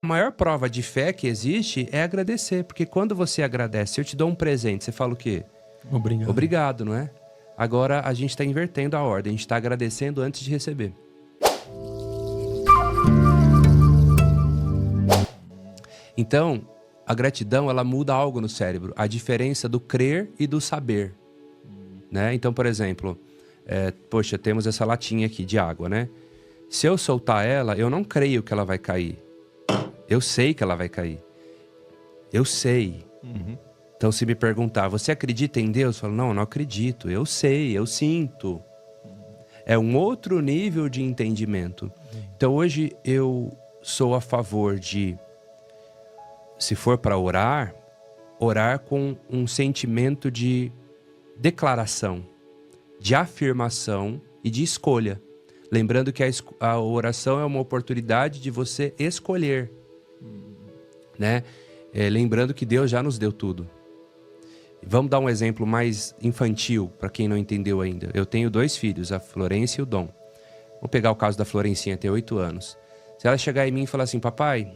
A maior prova de fé que existe é agradecer, porque quando você agradece, eu te dou um presente, você fala o quê? Obrigado. Obrigado, não é? Agora a gente está invertendo a ordem, a gente está agradecendo antes de receber. Então, a gratidão, ela muda algo no cérebro, a diferença do crer e do saber, né? Então, por exemplo, poxa, temos essa latinha aqui de água, né? Se eu soltar ela, eu não creio que ela vai cair. Eu sei que ela vai cair. Eu sei. Então, se me perguntar, você acredita em Deus? Eu falo, não, eu não acredito. Eu sei, eu sinto. É um outro nível de entendimento. Então, hoje eu sou a favor de, se for para orar, orar com um sentimento de declaração, de afirmação e de escolha. Lembrando que a oração é uma oportunidade de você escolher, né? Lembrando que Deus já nos deu tudo. Vamos dar um exemplo mais infantil, para quem não entendeu ainda. Eu tenho 2 filhos, a Florência e o Dom. Vamos pegar o caso da Florencinha, tem 8 anos. Se ela chegar em mim e falar assim, papai,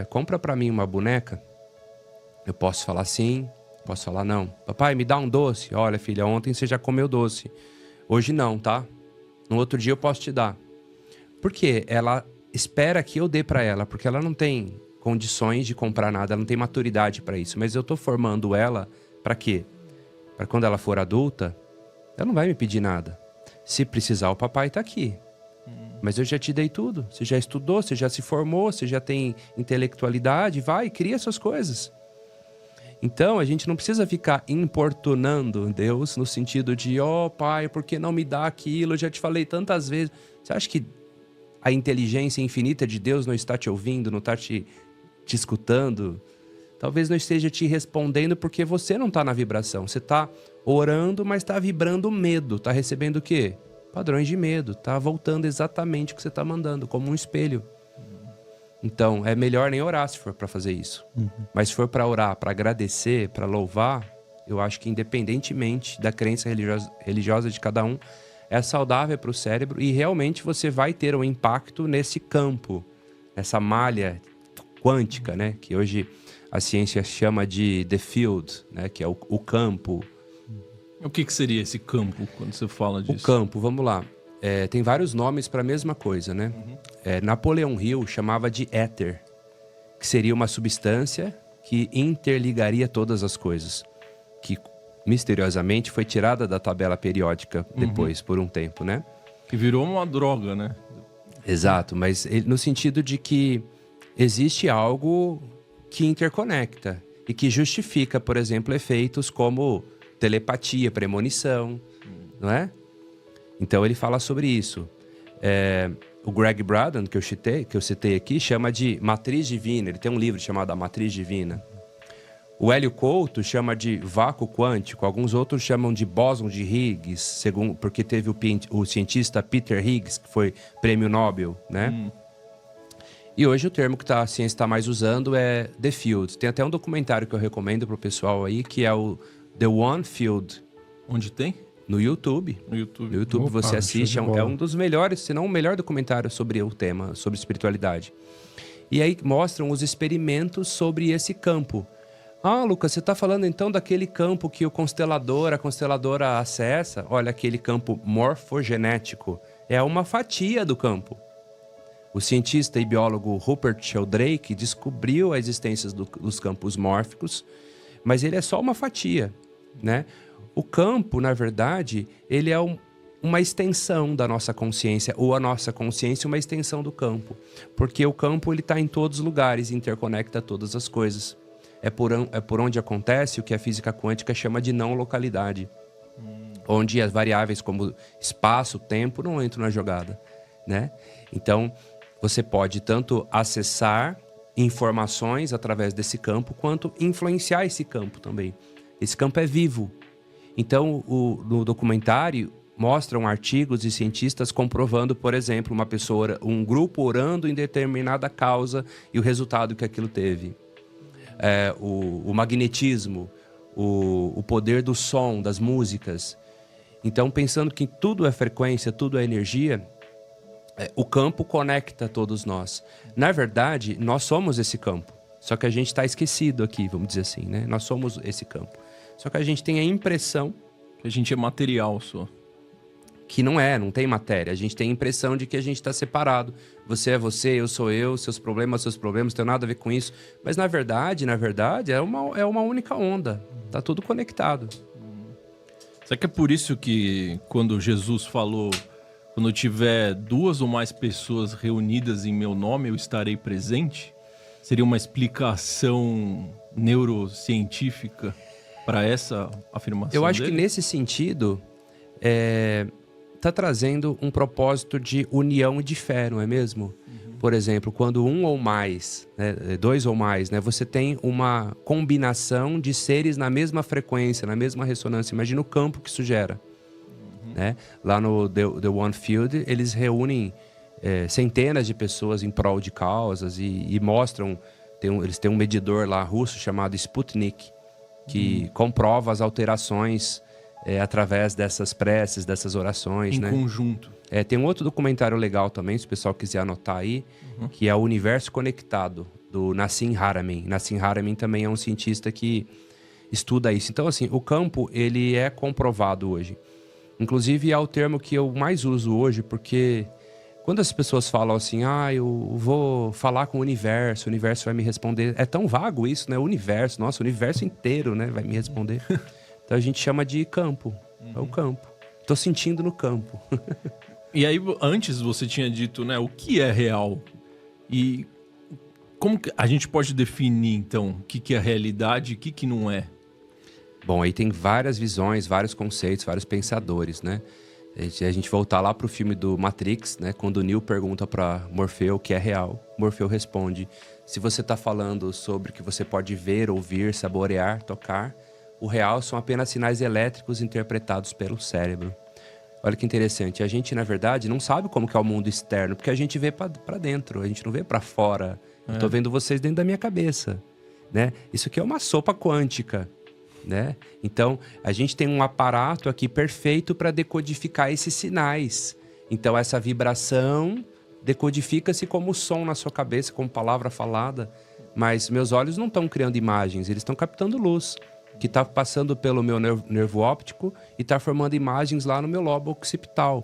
compra para mim uma boneca, eu posso falar sim, posso falar não. Papai, me dá um doce. Olha, filha, ontem você já comeu doce. Hoje não, tá? No outro dia eu posso te dar. Por quê? Ela espera que eu dê para ela, porque ela não tem condições de comprar nada, ela não tem maturidade para isso. Mas eu tô formando ela para quê? Para quando ela for adulta, ela não vai me pedir nada. Se precisar, o papai tá aqui. Mas eu já te dei tudo. Você já estudou, você já se formou, você já tem intelectualidade. Vai, cria suas coisas. Então, a gente não precisa ficar importunando Deus no sentido de, pai, por que não me dá aquilo? Eu já te falei tantas vezes. Você acha que a inteligência infinita de Deus não está te ouvindo, não está te escutando? Talvez não esteja te respondendo porque você não está na vibração. Você está orando, mas está vibrando medo. Está recebendo o quê? Padrões de medo. Está voltando exatamente o que você está mandando, como um espelho. Então, é melhor nem orar se for para fazer isso. Mas se for para orar, para agradecer, para louvar, eu acho que independentemente da crença religiosa de cada um, é saudável para o cérebro e realmente você vai ter um impacto nesse campo, nessa malha quântica, né? Que hoje a ciência chama de the field, né? Que é o campo. O que seria esse campo, quando você fala disso? O campo, vamos lá. Tem vários nomes para a mesma coisa, né? Napoleão Hill chamava de éter, que seria uma substância que interligaria todas as coisas, que misteriosamente foi tirada da tabela periódica depois, por um tempo, né? Que virou uma droga, né? Exato, mas no sentido de que existe algo que interconecta e que justifica, por exemplo, efeitos como telepatia, premonição, não é? Então ele fala sobre isso. O Greg Braden, que eu citei aqui, chama de matriz divina. Ele tem um livro chamado A Matriz Divina. O Hélio Couto chama de vácuo quântico. Alguns outros chamam de bóson de Higgs, porque teve o cientista Peter Higgs, que foi prêmio Nobel, né? E hoje o termo que a ciência está mais usando é The Field. Tem até um documentário que eu recomendo para o pessoal aí, que é o The One Field. Onde tem? No YouTube. No YouTube. No YouTube Opa, você assiste, é um dos melhores, se não o melhor documentário sobre o tema, sobre espiritualidade. E aí mostram os experimentos sobre esse campo. Ah, Lucas, você está falando então daquele campo que a consteladora acessa? Olha, aquele campo morfogenético. É uma fatia do campo. O cientista e biólogo Rupert Sheldrake descobriu a existência dos campos mórficos, mas ele é só uma fatia, né? O campo, na verdade, ele é uma extensão da nossa consciência, ou a nossa consciência uma extensão do campo. Porque o campo está em todos os lugares, interconecta todas as coisas. É por onde acontece o que a física quântica chama de não localidade. Onde as variáveis como espaço, tempo não entram na jogada, né? Então, você pode tanto acessar informações através desse campo, quanto influenciar esse campo também. Esse campo é vivo. Então, no documentário, mostram artigos de cientistas comprovando, por exemplo, um grupo orando em determinada causa e o resultado que aquilo teve. O magnetismo, o poder do som, das músicas. Então, pensando que tudo é frequência, tudo é energia, O campo conecta todos nós. Na verdade, nós somos esse campo. Só que a gente está esquecido aqui, vamos dizer assim, né? Nós somos esse campo. Só que a gente tem a impressão... A gente é material só. Que não tem matéria. A gente tem a impressão de que a gente está separado. Você é você, eu sou eu, seus problemas, não tem nada a ver com isso. Mas na verdade, é uma única onda. Tá tudo conectado. Será que é por isso que quando Jesus falou, quando tiver 2 ou mais pessoas reunidas em meu nome, eu estarei presente? Seria uma explicação neurocientífica para essa afirmação Eu acho dele? que nesse sentido... tá trazendo um propósito de união e de fé, não é mesmo? Por exemplo, quando 1 ou mais, né, 2 ou mais, né, você tem uma combinação de seres na mesma frequência, na mesma ressonância. Imagina o campo que isso gera. Né? Lá no The One Field, eles reúnem centenas de pessoas em prol de causas e mostram... eles têm um medidor lá russo chamado Sputnik, que comprova as alterações... através dessas preces, dessas orações, em né? conjunto. Tem um outro documentário legal também, se o pessoal quiser anotar aí, que é o Universo Conectado, do Nassim Haramein. Nassim Haramein também é um cientista que estuda isso. Então, assim, o campo, ele é comprovado hoje. Inclusive, é o termo que eu mais uso hoje, porque quando as pessoas falam assim, eu vou falar com o universo vai me responder. É tão vago isso, né? O universo, nossa, o universo inteiro, né, vai me responder. Então a gente chama de campo. É o campo. Tô sentindo no campo. E aí, antes você tinha dito, né, o que é real? E como que a gente pode definir, então, o que é realidade e o que não é? Bom, aí tem várias visões, vários conceitos, vários pensadores, né? A gente voltar lá pro filme do Matrix, né? Quando o Neo pergunta para Morfeu o que é real, Morfeu responde: se você tá falando sobre o que você pode ver, ouvir, saborear, tocar... O real são apenas sinais elétricos interpretados pelo cérebro. Olha que interessante. A gente, na verdade, não sabe como que é o mundo externo, porque a gente vê para dentro, a gente não vê para fora. Eu tô vendo vocês dentro da minha cabeça, né? Isso aqui é uma sopa quântica, né? Então, a gente tem um aparato aqui perfeito para decodificar esses sinais. Então, essa vibração decodifica-se como som na sua cabeça, como palavra falada. Mas meus olhos não estão criando imagens, eles estão captando luz, que está passando pelo meu nervo óptico e está formando imagens lá no meu lobo occipital,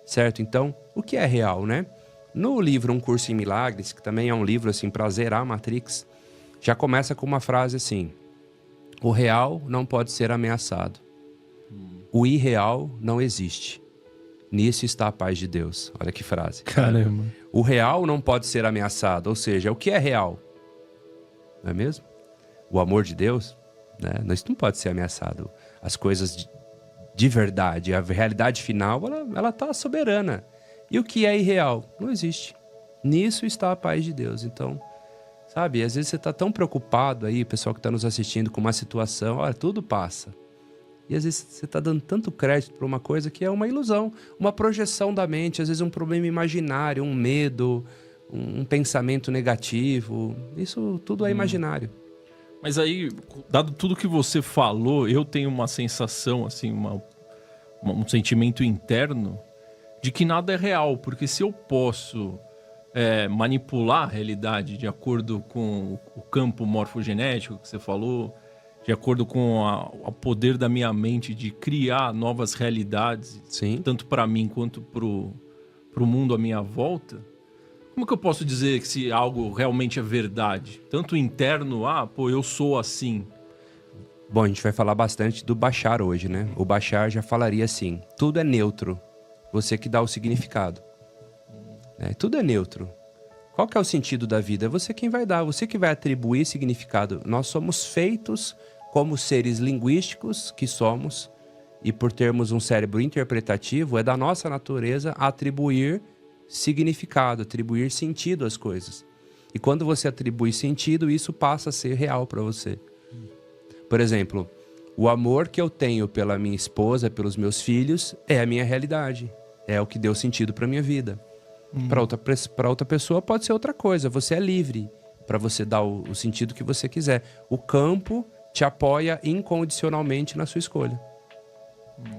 certo? Então, o que é real, né? No livro Um Curso em Milagres, que também é um livro assim para zerar a Matrix, já começa com uma frase assim: o real não pode ser ameaçado. O irreal não existe. Nisso está a paz de Deus. Olha que frase. Caramba. O real não pode ser ameaçado, ou seja, o que é real? Não é mesmo? O amor de Deus, né? Isso não pode ser ameaçado. As coisas de verdade, a realidade final, ela tá soberana. E o que é irreal? Não existe. Nisso está a paz de Deus. Então, sabe, às vezes você tá tão preocupado aí, o pessoal que está nos assistindo, com uma situação, olha, tudo passa. E às vezes você tá dando tanto crédito para uma coisa que é uma ilusão, uma projeção da mente, às vezes um problema imaginário, um medo, um pensamento negativo. Isso tudo é imaginário. Mas aí, dado tudo que você falou, eu tenho uma sensação, assim, um sentimento interno de que nada é real. Porque se eu posso manipular a realidade de acordo com o campo morfogenético que você falou, de acordo com o poder da minha mente de criar novas realidades, Sim. tanto para mim quanto pro mundo à minha volta, como que eu posso dizer que se algo realmente é verdade? Tanto interno, eu sou assim. Bom, a gente vai falar bastante do Bashar hoje, né? O Bashar já falaria assim: tudo é neutro, você que dá o significado. Tudo é neutro. Qual que é o sentido da vida? É você quem vai dar, você que vai atribuir significado. Nós somos feitos como seres linguísticos que somos, e por termos um cérebro interpretativo, é da nossa natureza atribuir significado, atribuir sentido às coisas. E quando você atribui sentido, isso passa a ser real para você. Por exemplo, o amor que eu tenho pela minha esposa, pelos meus filhos, é a minha realidade. É o que deu sentido para minha vida. Para outra pessoa pode ser outra coisa. Você é livre para você dar o sentido que você quiser. O campo te apoia incondicionalmente na sua escolha.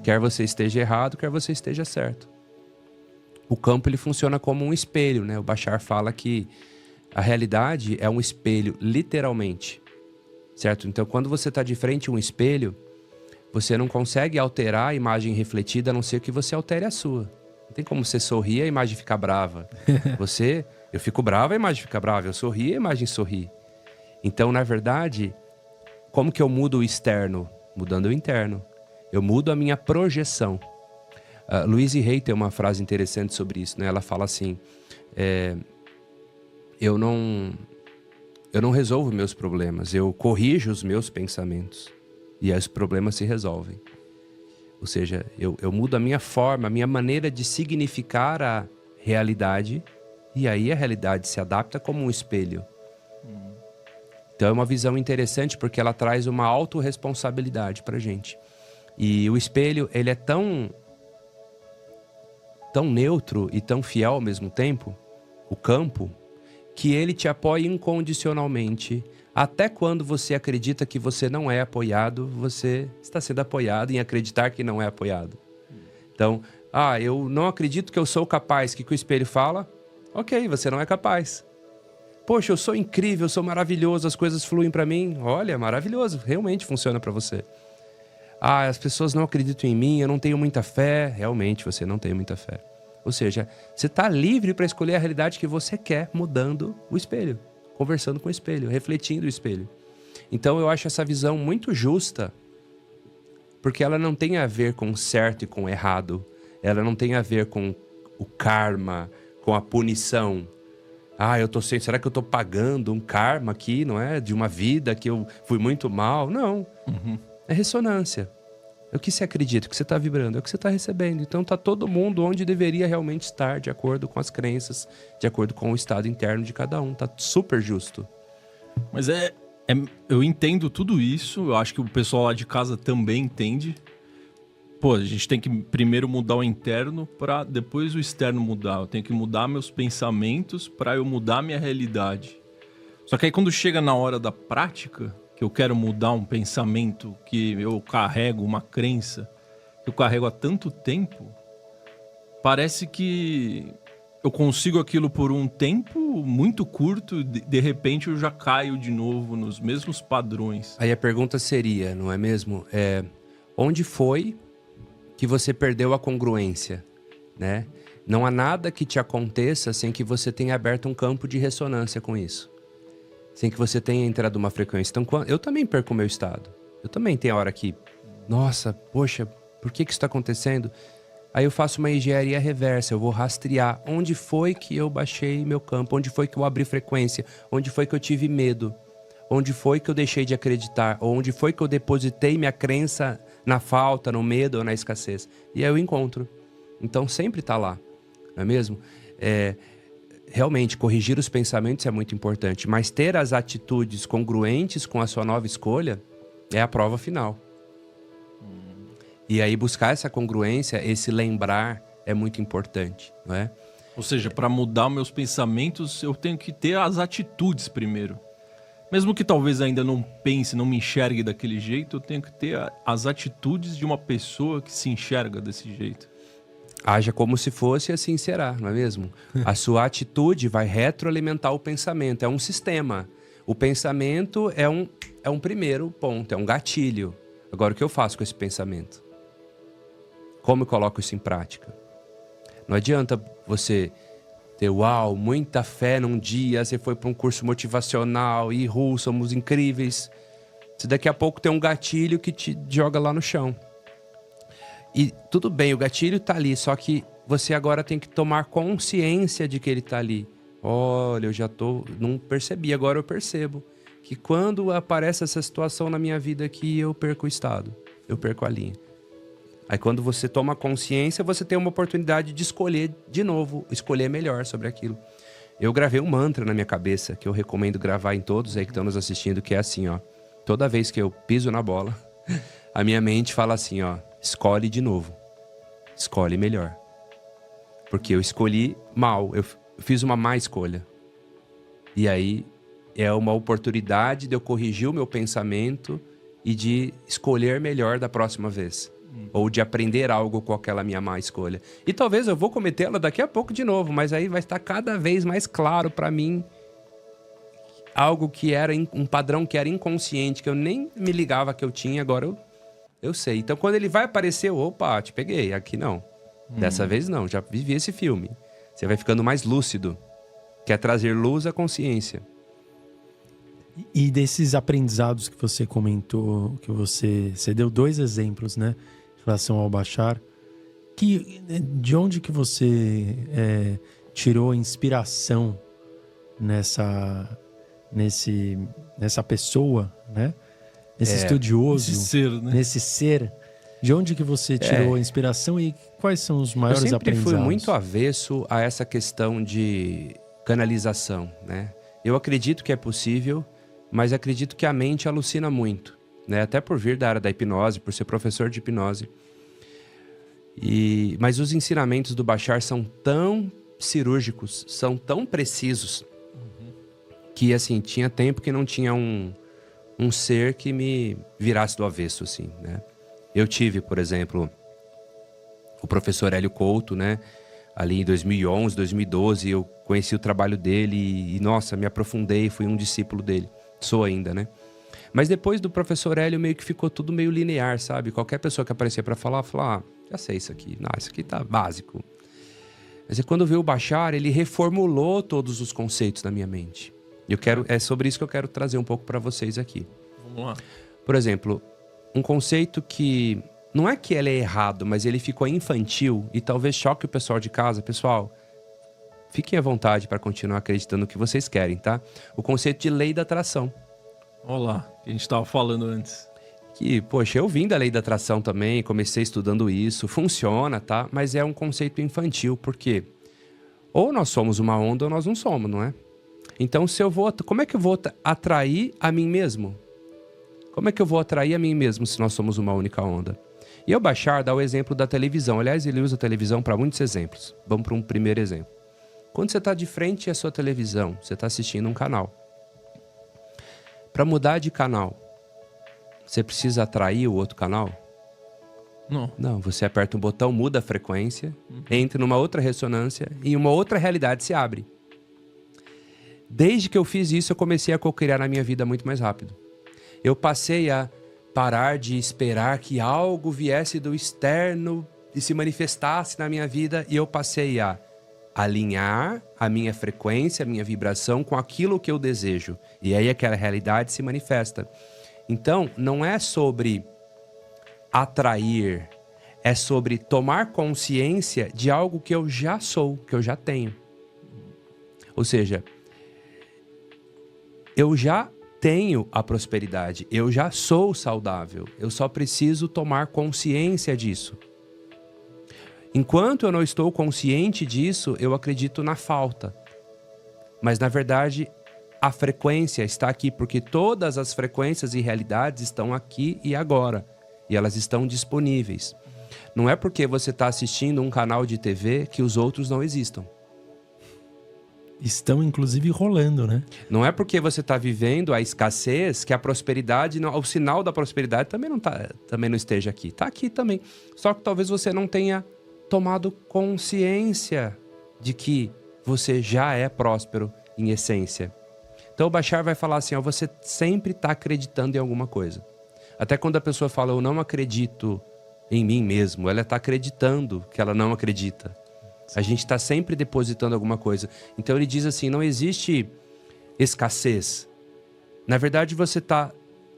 Quer você esteja errado, quer você esteja certo. o campo ele funciona como um espelho, né? O Bashar fala que a realidade é um espelho, literalmente, certo? Então, quando você está de frente a um espelho, você não consegue alterar a imagem refletida, a não ser que você altere a sua. Não tem como você sorrir e a imagem ficar brava. Eu fico bravo, a imagem fica brava. Eu sorri, a imagem sorri. Então, na verdade, como que eu mudo o externo? Mudando o interno. Eu mudo a minha projeção. Louise Hay tem uma frase interessante sobre isso, né? Ela fala assim, eu não resolvo meus problemas, eu corrijo os meus pensamentos. E aí os problemas se resolvem. Ou seja, eu mudo a minha forma, a minha maneira de significar a realidade, e aí a realidade se adapta como um espelho. Então é uma visão interessante porque ela traz uma autorresponsabilidade pra gente. E o espelho, ele é tão neutro e tão fiel ao mesmo tempo, o campo, que ele te apoia incondicionalmente. Até quando você acredita que você não é apoiado, você está sendo apoiado em acreditar que não é apoiado. Então, eu não acredito que eu sou capaz. O que o espelho fala? Ok, você não é capaz. Poxa, eu sou incrível, eu sou maravilhoso, as coisas fluem para mim. Olha, maravilhoso, realmente funciona para você. As pessoas não acreditam em mim, eu não tenho muita fé. Realmente, você não tem muita fé. Ou seja, você está livre para escolher a realidade que você quer, mudando o espelho. Conversando com o espelho, refletindo o espelho. Então eu acho essa visão muito justa, porque ela não tem a ver com certo e com errado, ela não tem a ver com o karma, com a punição. Será que eu tô pagando um karma aqui, não é? De uma vida que eu fui muito mal? Não. É ressonância. É o que você acredita, o que você está vibrando, é o que você está recebendo. Então tá todo mundo onde deveria realmente estar, de acordo com as crenças, de acordo com o estado interno de cada um. Tá super justo. Mas eu entendo tudo isso, eu acho que o pessoal lá de casa também entende. Pô, a gente tem que primeiro mudar o interno para depois o externo mudar. Eu tenho que mudar meus pensamentos para eu mudar minha realidade. Só que aí quando chega na hora da prática, que eu quero mudar um pensamento que eu carrego, uma crença que eu carrego há tanto tempo, parece que eu consigo aquilo por um tempo muito curto, de repente eu já caio de novo nos mesmos padrões. Aí a pergunta seria, não é mesmo? Onde foi que você perdeu a congruência, né? Não há nada que te aconteça sem que você tenha aberto um campo de ressonância com isso. Sem que você tenha entrado numa frequência. Então, eu também perco o meu estado. Eu também tenho a hora que, nossa, poxa, por que isso está acontecendo? Aí eu faço uma engenharia reversa, eu vou rastrear onde foi que eu baixei meu campo, onde foi que eu abri frequência, onde foi que eu tive medo, onde foi que eu deixei de acreditar, ou onde foi que eu depositei minha crença na falta, no medo ou na escassez. E aí eu encontro. Então sempre está lá, não é mesmo? Realmente, corrigir os pensamentos é muito importante, mas ter as atitudes congruentes com a sua nova escolha é a prova final. E aí buscar essa congruência, esse lembrar é muito importante, não é? Ou seja, para mudar meus pensamentos, eu tenho que ter as atitudes primeiro. Mesmo que talvez ainda não pense, não me enxergue daquele jeito, eu tenho que ter as atitudes de uma pessoa que se enxerga desse jeito. Haja como se fosse e assim será, não é mesmo? A sua atitude vai retroalimentar o pensamento, é um sistema. O pensamento é um primeiro ponto, é um gatilho. Agora, o que eu faço com esse pensamento? Como eu coloco isso em prática? Não adianta você ter, muita fé num dia, você foi para um curso motivacional e somos incríveis. Se daqui a pouco tem um gatilho que te joga lá no chão. E tudo bem, o gatilho tá ali, só que você agora tem que tomar consciência de que ele tá ali. Olha, não percebi, agora eu percebo. Que quando aparece essa situação na minha vida aqui, eu perco o estado, eu perco a linha. Aí quando você toma consciência, você tem uma oportunidade de escolher de novo, escolher melhor sobre aquilo. Eu gravei um mantra na minha cabeça, que eu recomendo gravar em todos aí que estão nos assistindo, que é assim, toda vez que eu piso na bola, a minha mente fala assim, escolhe de novo, escolhe melhor. Porque eu escolhi mal, eu fiz uma má escolha. E aí é uma oportunidade de eu corrigir o meu pensamento e de escolher melhor da próxima vez. Ou de aprender algo com aquela minha má escolha. E talvez eu vou cometê-la daqui a pouco de novo, mas aí vai estar cada vez mais claro para mim algo que era um padrão que era inconsciente, que eu nem me ligava que eu tinha, agora eu sei. Então quando ele vai aparecer, opa, te peguei, aqui não. Dessa vez não, já vivi esse filme. Você vai ficando mais lúcido. Quer trazer luz à consciência. E desses aprendizados que você comentou, que você deu 2 exemplos, né? Em relação ao Bashar, de onde que você tirou inspiração nessa pessoa, né? Nesse estudioso, nesse ser. De onde que você tirou a inspiração e quais são os maiores aprendizados? Eu sempre fui muito avesso a essa questão de canalização, né? Eu acredito que é possível, mas acredito que a mente alucina muito, né? Até por vir da área da hipnose, por ser professor de hipnose. Mas os ensinamentos do Bashar são tão cirúrgicos, são tão precisos, que assim, tinha tempo que não tinha um ser que me virasse do avesso, assim, né? Eu tive, por exemplo, o professor Hélio Couto, né? Ali em 2011, 2012, eu conheci o trabalho dele e, nossa, me aprofundei, fui um discípulo dele. Sou ainda, né? Mas depois do professor Hélio, meio que ficou tudo meio linear, sabe? Qualquer pessoa que aparecia para falar, já sei isso aqui. Não, isso aqui tá básico. Mas quando veio o Bashar, ele reformulou todos os conceitos na minha mente. É sobre isso que eu quero trazer um pouco para vocês aqui. Vamos lá. Por exemplo, um conceito que não é que ele é errado, mas ele ficou infantil e talvez choque o pessoal de casa. Pessoal, fiquem à vontade para continuar acreditando no que vocês querem, tá? O conceito de lei da atração. Olha lá, que a gente estava falando antes. Que, poxa, eu vim da lei da atração também, comecei estudando isso, funciona, tá? Mas é um conceito infantil, porque ou nós somos uma onda ou nós não somos, não é? Então, como é que eu vou atrair a mim mesmo? Como é que eu vou atrair a mim mesmo se nós somos uma única onda? E o Bashar dá o exemplo da televisão. Aliás, ele usa a televisão para muitos exemplos. Vamos para um primeiro exemplo. Quando você está de frente à sua televisão, você está assistindo um canal. Para mudar de canal, você precisa atrair o outro canal? Não, você aperta um botão, muda a frequência, entra numa outra ressonância e uma outra realidade se abre. Desde que eu fiz isso, eu comecei a co-criar na minha vida muito mais rápido. Eu passei a parar de esperar que algo viesse do externo e se manifestasse na minha vida, e eu passei a alinhar a minha frequência, a minha vibração com aquilo que eu desejo. E aí aquela realidade se manifesta. Então, não é sobre atrair, é sobre tomar consciência de algo que eu já sou, que eu já tenho. Ou seja, eu já tenho a prosperidade, eu já sou saudável, eu só preciso tomar consciência disso. Enquanto eu não estou consciente disso, eu acredito na falta. Mas, na verdade, a frequência está aqui, porque todas as frequências e realidades estão aqui e agora. E elas estão disponíveis. Não é porque você está assistindo um canal de TV que os outros não existam. Estão, inclusive, rolando, né? Não é porque você está vivendo a escassez que a prosperidade, o sinal da prosperidade também não esteja aqui. Está aqui também. Só que talvez você não tenha tomado consciência de que você já é próspero em essência. Então o Bashar vai falar assim, você sempre está acreditando em alguma coisa. Até quando a pessoa fala, eu não acredito em mim mesmo, ela está acreditando que ela não acredita. A gente está sempre depositando alguma coisa. Então ele diz assim, não existe escassez. Na verdade, você está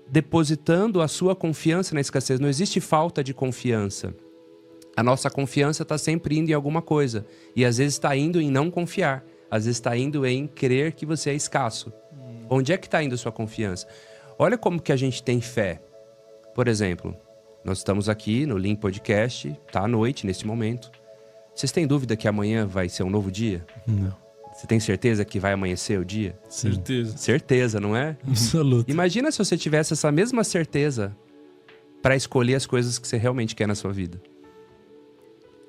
depositando a sua confiança na escassez. Não existe falta de confiança. A nossa confiança está sempre indo em alguma coisa. E às vezes está indo em não confiar. Às vezes está indo em crer que você é escasso. Onde é que está indo a sua confiança? Olha como que a gente tem fé. Por exemplo, nós estamos aqui no Lean Podcast, está à noite nesse momento. Vocês têm dúvida que amanhã vai ser um novo dia? Não. Você tem certeza que vai amanhecer o dia? Sim. Certeza. Certeza, não é? Absoluto. Imagina se você tivesse essa mesma certeza para escolher as coisas que você realmente quer na sua vida.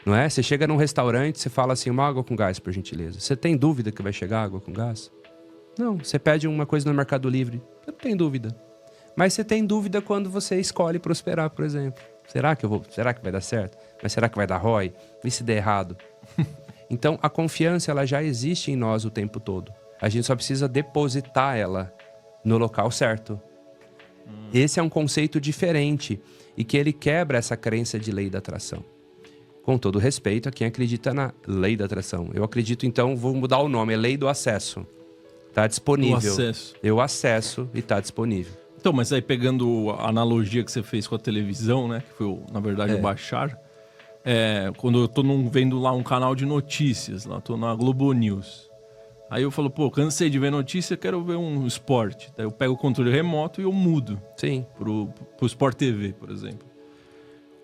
Não é? Você chega num restaurante, você fala assim, uma água com gás, por gentileza. Você tem dúvida que vai chegar água com gás? Não. Você pede uma coisa no Mercado Livre. Você não tem dúvida. Mas você tem dúvida quando você escolhe prosperar, por exemplo. Será que vai dar certo? Mas será que vai dar ROI? E se der errado? Então, a confiança, ela já existe em nós o tempo todo. A gente só precisa depositar ela no local certo. Esse é um conceito diferente e que ele quebra essa crença de lei da atração. Com todo respeito a quem acredita na lei da atração. Eu acredito, então, vou mudar o nome, é lei do acesso. Tá disponível. O acesso. Eu acesso e tá disponível. Então, mas aí pegando a analogia que você fez com a televisão, né? Que foi, na verdade, o baixar. Quando eu tô vendo lá um canal de notícias, lá tô na Globo News. Aí eu falo, pô, cansei de ver notícia, quero ver um esporte. Daí eu pego o controle remoto e eu mudo. Sim. Pro Sport TV, por exemplo.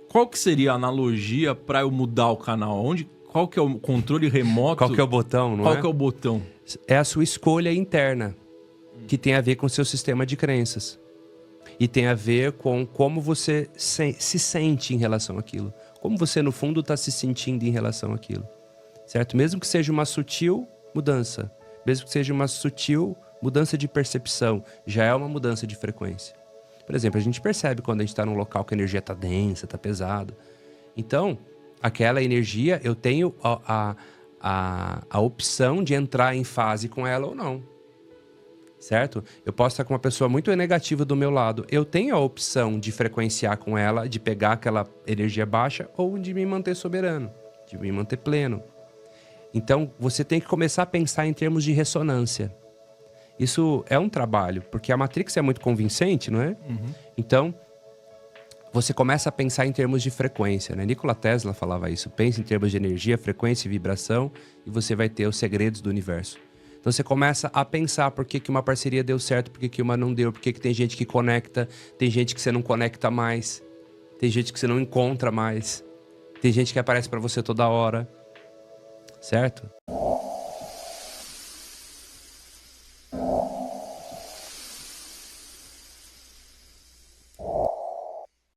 Qual que seria a analogia para eu mudar o canal? Qual que é o controle remoto? Qual que é o botão, não é? Qual que é o botão? É a sua escolha interna, que tem a ver com o seu sistema de crenças. E tem a ver com como você se sente em relação àquilo. Como você, no fundo, está se sentindo em relação àquilo. Certo? Mesmo que seja uma sutil mudança, mesmo que seja uma sutil mudança de percepção, já é uma mudança de frequência. Por exemplo, a gente percebe quando a gente está num local que a energia está densa, está pesada. Então, aquela energia, eu tenho a opção de entrar em fase com ela ou não. Certo? Eu posso estar com uma pessoa muito negativa do meu lado. Eu tenho a opção de frequenciar com ela, de pegar aquela energia baixa ou de me manter soberano, de me manter pleno. Então, você tem que começar a pensar em termos de ressonância. Isso é um trabalho, porque a Matrix é muito convincente, não é? Uhum. Então, você começa a pensar em termos de frequência, né? Nikola Tesla falava isso. Pense em termos de energia, frequência e vibração e você vai ter os segredos do universo. Então, você começa a pensar por que uma parceria deu certo, por que uma não deu, por que tem gente que conecta, tem gente que você não conecta mais, tem gente que você não encontra mais, tem gente que aparece para você toda hora, certo?